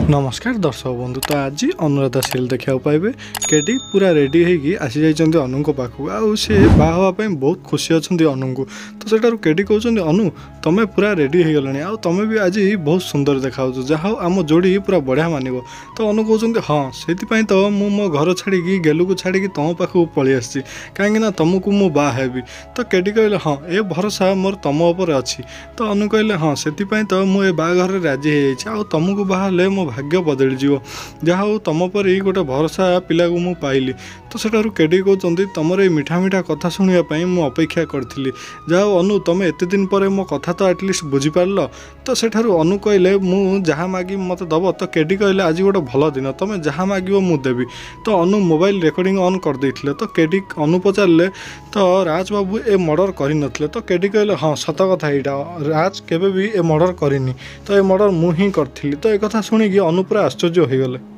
नमस्कार दर्शक बंधु। तो आज अनुराधा सीरियल देखा पाइबे। केडी पूरा रेडी होगी आसी जाइछन्ती अनु को पाखु आउ से बाहापी बहुत खुशी अच्छा अनु को। तो सेठारु केडी कहउछन्ती अनु तमे पूरा रेडी हो गलनी आउ तमे भी आज बहुत सुंदर देखाउछ जहा आम जोड़ी पूरा बढ़िया मानिबो। तो अनु कहउछन्ती हाँ सेति तो मु मो घर छाड़ी गेलु को छाड़ी तम पाखु पळि आछि काहेकि तुमको मु बा हेबी। तो केडी कहले हाँ ए भरोसा मोर तम उपर अछि। तो अनु कहले हाँ सेति तो मु ए बाघर राजी हो जाइछि आउ तुमको बाहले मो भाग्य बदली जीव जहा तुम पर गोटे भरोसा पिला को मु पाइली। तो सेठारु केडी कहउछन्ती तमर ए मीठा मीठा कथा सुनिया मु अपेक्षा करथिली जहा अनु तमे एते दिन पर मो कथा तो एटलिस्ट बुझी पारल। तो सेठारु अनु कहले मु जहा मागी मते दब। तो केडी कहले आज गोटे भल दिन तमे जहा मागिबो मु देबी। तो अनु मोबाइल रेकर्डिंग ऑन कर देथिले। तो केडी अनु पचारले तो राज बाबू ए मर्डर करि नथिले। तो केडी कहले हाँ सत कथा एटा राज केबे भी ए मर्डर करिनी। तो ए मर्डर मु ही करथिली। तो ए कथा सुनिकी अनु पूरा आश्चर्य हो गले।